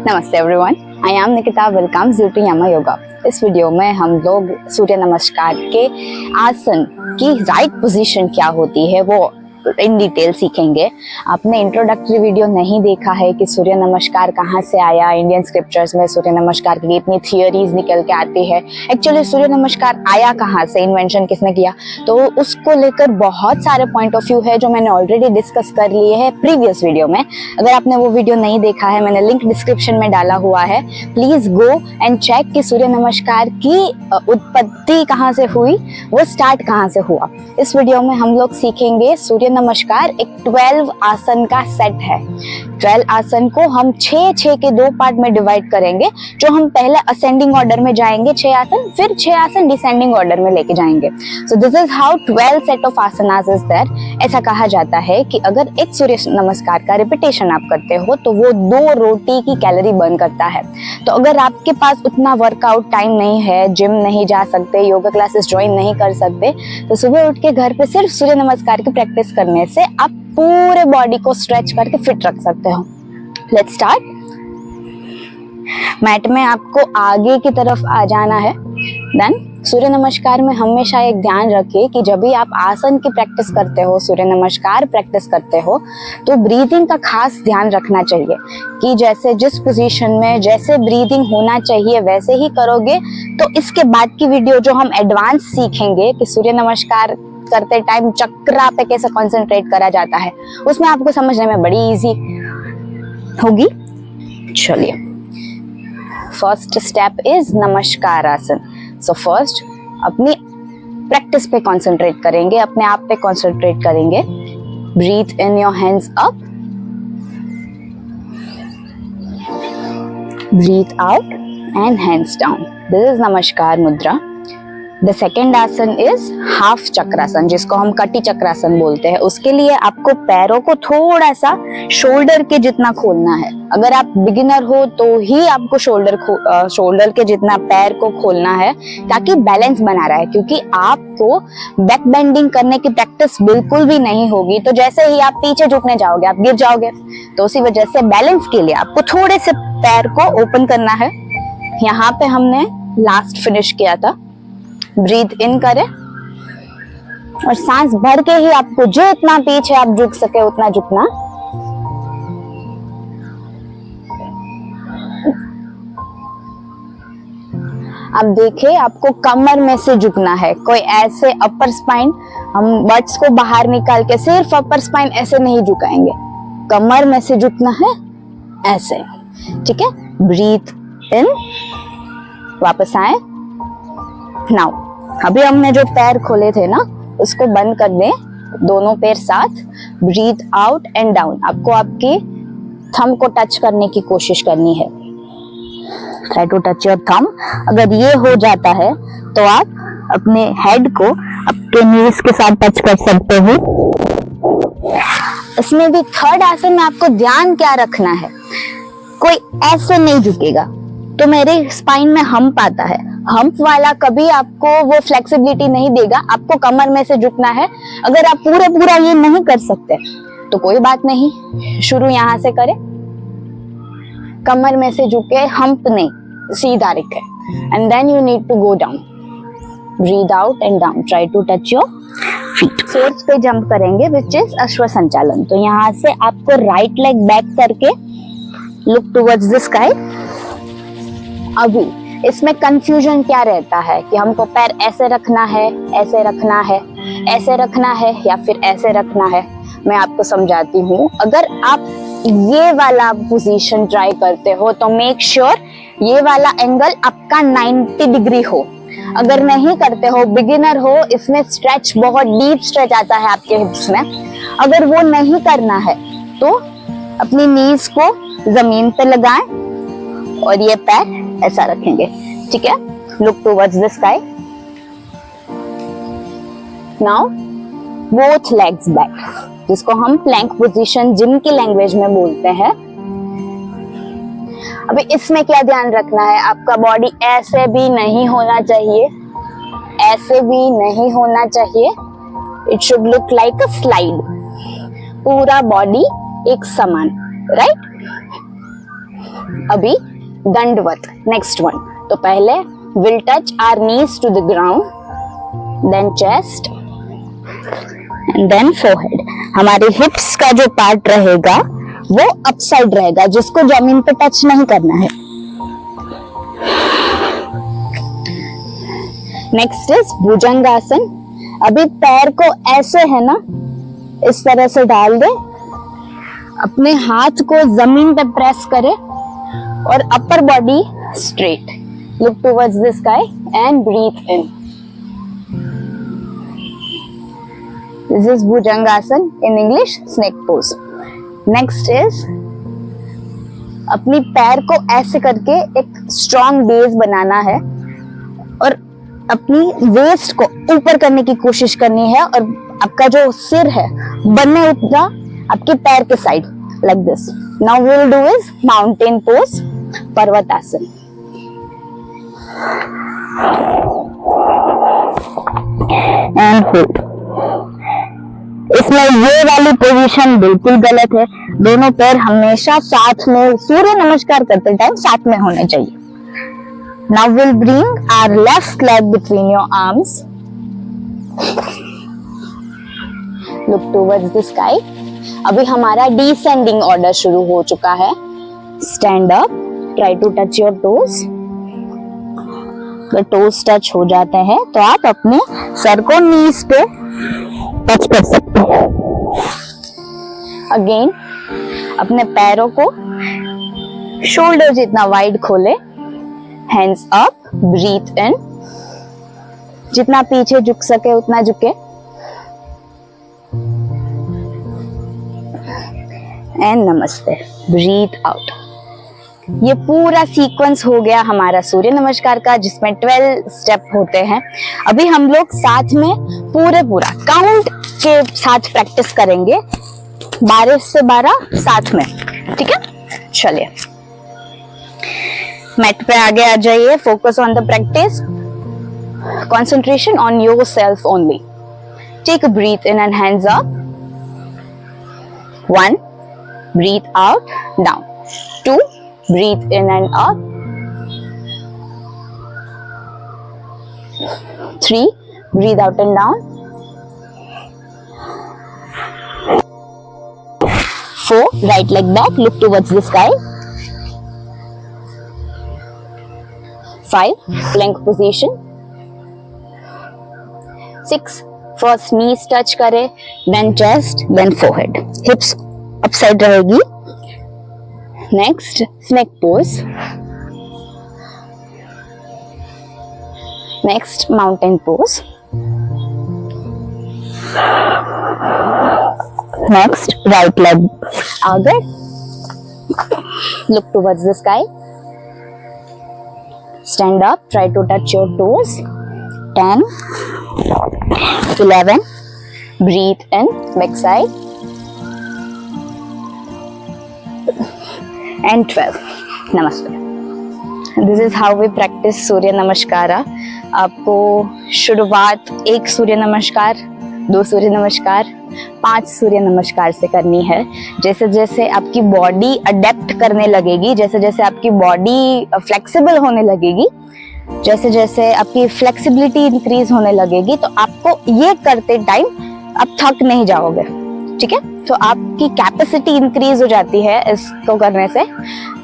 नमस्ते everyone, I am Nikita, welcomes you to Yama yoga. इस video में हम लोग सूर्य नमस्कार के आसन की राइट पोजीशन क्या होती है वो इन डिटेल सीखेंगे। आपने इंट्रोडक्टरी वीडियो नहीं देखा है कि सूर्य नमस्कार कहाँ से आया, इंडियन स्क्रिप्चर्स में सूर्य नमस्कार की इतनी थियोरीज निकल के आती है, एक्चुअली सूर्य नमस्कार आया कहाँ से, इन्वेंशन किसने किया, तो उसको लेकर बहुत सारे पॉइंट ऑफ व्यू है जो मैंने ऑलरेडी डिस्कस कर लिए हैं प्रीवियस वीडियो में। अगर आपने वो वीडियो नहीं देखा है, मैंने लिंक डिस्क्रिप्शन में डाला हुआ है, प्लीज गो एंड चेक कि सूर्य नमस्कार की उत्पत्ति कहाँ से हुई, वो स्टार्ट कहाँ से हुआ। इस वीडियो में हम लोग सीखेंगे सूर्य नमस्कार एक 12 आसन का सेट है। 12 आसन को हम 6 के 2 पार्ट में डिवाइड करेंगे, जो हम पहले असेंडिंग ऑर्डर में जाएंगे 6 आसन, फिर 6 आसन डिसेंडिंग ऑर्डर में लेके जाएंगे। So this is how 12 set of asanas is there. ऐसा कहा जाता है कि अगर एक सूर्य नमस्कार का रिपीटेशन आप करते हो तो वो 2 रोटी की कैलोरी बर्न करता है। तो अगर आपके पास उतना वर्कआउट टाइम नहीं है, जिम नहीं जा सकते, योगा क्लासेस ज्वाइन नहीं कर सकते, तो सुबह उठ के घर पे सिर्फ सूर्य नमस्कार की प्रैक्टिस करने से आप पूरे बॉडी को स्ट्रेच करके फिट रख सकते हो। Let's start. मैट में आपको आगे की तरफ आ जाना है। देन सूर्य नमस्कार में हमेशा एक ध्यान रखिए कि जब भी आप आसन की प्रैक्टिस करते हो, सूर्य नमस्कार प्रैक्टिस करते हो, तो ब्रीदिंग का खास ध्यान रखना चाहिए कि जैसे जिस पोजीशन में जैसे ब्रीदिंग होना चाहिए वैसे ही करोगे तो इसके बाद की वीडियो जो हम एडवांस सीखेंगे कि सूर्य नमस्कार करते टाइम चक्रा पे कैसे कंसंट्रेट करा जाता है, उसमें आपको समझने में बड़ी इजी होगी। चलिए, first step is namaskar asana. So first अपनी प्रैक्टिस पे कंसंट्रेट करेंगे, अपने आप पे कंसंट्रेट करेंगे। Breathe in your hands up, breathe out and hands down. This is namaskar mudra. The second asana is half chakrasana, जिसको हम कटी चक्रासन बोलते हैं। उसके लिए आपको पैरों को थोड़ा सा शोल्डर के जितना खोलना है। अगर आप बिगिनर हो तो ही आपको शोल्डर के जितना पैर को खोलना है ताकि बैलेंस बना रहे, क्योंकि आपको बैक बेंडिंग करने की प्रैक्टिस बिल्कुल भी नहीं होगी तो जैसे ही आप पीछे झुकने जाओगे आप गिर जाओगे। तो उसी वजह से बैलेंस के लिए आपको थोड़े से पैर को ओपन करना है। यहाँ पे हमने लास्ट फिनिश किया था। ब्रीथ इन करें और सांस भर के ही आपको जितना पीछे आप झुक सके उतना झुकना। अब देखिए, आपको कमर में से झुकना है, कोई ऐसे अपर स्पाइन, हम बट्स को बाहर निकाल के सिर्फ अपर स्पाइन ऐसे नहीं झुकाएंगे, कमर में से झुकना है ऐसे, ठीक है। ब्रीथ इन, वापस आए। नाउ अभी हमने जो पैर खोले थे ना, उसको बंद कर दें, दोनों पैर साथ। Breathe out and down. आपको आपकी थंब को टच करने की कोशिश करनी है। Try to touch your thumb. अगर ये हो जाता है तो आप अपने हेड को आपके नीज के साथ टच कर सकते हो। इसमें भी थर्ड आसन में आपको ध्यान क्या रखना है, कोई ऐसे नहीं झुकेगा तो मेरे स्पाइन में हम्प आता है, हम्प वाला कभी आपको वो फ्लेक्सिबिलिटी नहीं देगा, आपको कमर में से झुकना है। अगर आप पूरा ये नहीं कर सकते तो कोई बात नहीं, शुरू यहां से करें, कमर में से झुके, हम्प नहीं, सीधा रखे, and then you need to go down. Breathe out and down, try to touch your feet. Fourth पे जंप करेंगे विच इज अश्व संचालन। तो यहाँ से आपको राइट लेग बैक करके लुक टुवर्ड्स द स्काई। अभी इसमें कंफ्यूजन क्या रहता है कि हमको पैर ऐसे रखना है, ऐसे रखना है, ऐसे रखना है या फिर ऐसे रखना है। मैं आपको समझाती हूँ। अगर आप ये वाला पोजीशन ट्राई करते हो तो मेक श्योर ये वाला एंगल आपका 90 डिग्री हो। अगर नहीं करते हो, बिगिनर हो, इसमें स्ट्रेच, बहुत डीप स्ट्रेच आता है आपके हिप्स में, अगर वो नहीं करना है तो अपनी नीज को जमीन पे लगाएं और ये पैर ऐसा रखेंगे, ठीक है। Look towards the sky. Now both legs back, जिसको हम प्लैंक पोजीशन जिम की लैंग्वेज में बोलते हैं। अभी इसमें क्या ध्यान रखना है, आपका बॉडी ऐसे भी नहीं होना चाहिए, ऐसे भी नहीं होना चाहिए। It should look like a slide, पूरा बॉडी एक समान, राइट। अभी दंडवत, नेक्स्ट वन। तो पहले will touch our knees to the ground, then chest and then forehead. हमारे हिप्स का जो पार्ट रहेगा वो अपसाइड रहेगा, जिसको जमीन पे टच नहीं करना है। नेक्स्ट इज भुजंगासन। अभी पैर को ऐसे है ना, इस तरह से डाल दे, अपने हाथ को जमीन पे प्रेस करे और upper body straight. Look towards the sky and breathe in. This is bhujangasana, in English snake pose. Next is अपनी पैर को ऐसे करके एक स्ट्रॉन्ग बेस बनाना है और अपनी वेस्ट को ऊपर करने की कोशिश करनी है और आपका जो सिर है बनने उतना आपके पैर के side, like this. Now we will do is mountain pose, Parvatasana. And hold. इसमें ये वाली पोजीशन बिल्कुल गलत है। दोनों पैर हमेशा साथ में, सूर्य नमस्कार करते टाइम साथ में होने चाहिए। Now we'll bring our left leg between your arms. Look towards the sky. अभी हमारा descending order शुरू हो चुका है। Stand up. Try to touch your toes. The toes touch हो जाते हैं तो आप अपने सर को knees पे टच कर सकते हैं। Again, अपने पैरों को शोल्डर जितना वाइड खोले। Hands up, breathe in. जितना पीछे झुक सके उतना झुके। And नमस्ते, breathe out. ये पूरा सीक्वेंस हो गया हमारा सूर्य नमस्कार का, जिसमें 12 स्टेप होते हैं। अभी हम लोग साथ में पूरा काउंट के साथ प्रैक्टिस करेंगे, 12 से 12 साथ में, ठीक है? चलिए मैट पे आगे आ जाइए। Focus on the practice, concentration on yourself only. Take a breath in and hands up. 1, breathe out, down. 2, breathe in and up. 3, breathe out and down. 4, right leg back, look towards the sky. 5, plank position. 6, first knees touch करे, then chest, then forehead. Hips upside रहेगी. Next, snake pose. Next, mountain pose. Next, right leg आगे. Look towards the sky. Stand up, try to touch your toes. 10, 11, breathe in, back side, and 12. Namaste. This is how we practice सूर्य नमस्कार। आपको शुरुआत 1 सूर्य नमस्कार, 2 सूर्य नमस्कार, 5 सूर्य नमस्कार से करनी है। जैसे जैसे आपकी बॉडी अडेप्ट करने लगेगी, जैसे जैसे आपकी बॉडी फ्लेक्सिबल होने लगेगी, जैसे जैसे आपकी फ्लेक्सिबिलिटी इंक्रीज होने लगेगी, तो आपको ये करते टाइम आप थक नहीं जाओगे, ठीक है? तो आपकी कैपेसिटी इंक्रीज हो जाती है इसको करने से।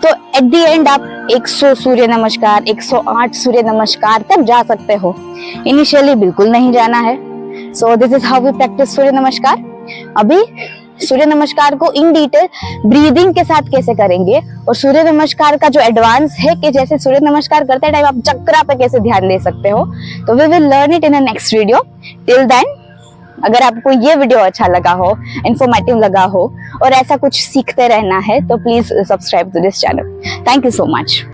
तो एट द एंड आप 100 सूर्य नमस्कार, 108 सूर्य नमस्कार तक जा सकते हो। इनिशियली बिल्कुल नहीं जाना है। So this is how we practice Surya Namaskar. अभी सूर्य नमस्कार को इन डिटेल ब्रीदिंग के साथ कैसे करेंगे, और सूर्य नमस्कार का जो एडवांस है कि जैसे सूर्य नमस्कार करते टाइम आप चक्रा पे कैसे ध्यान दे सकते हो, तो we will learn it in a next video. Till then, अगर आपको ये वीडियो अच्छा लगा हो, इंफॉर्मेटिव लगा हो और ऐसा कुछ सीखते रहना है, तो please subscribe to this channel. Thank you so much.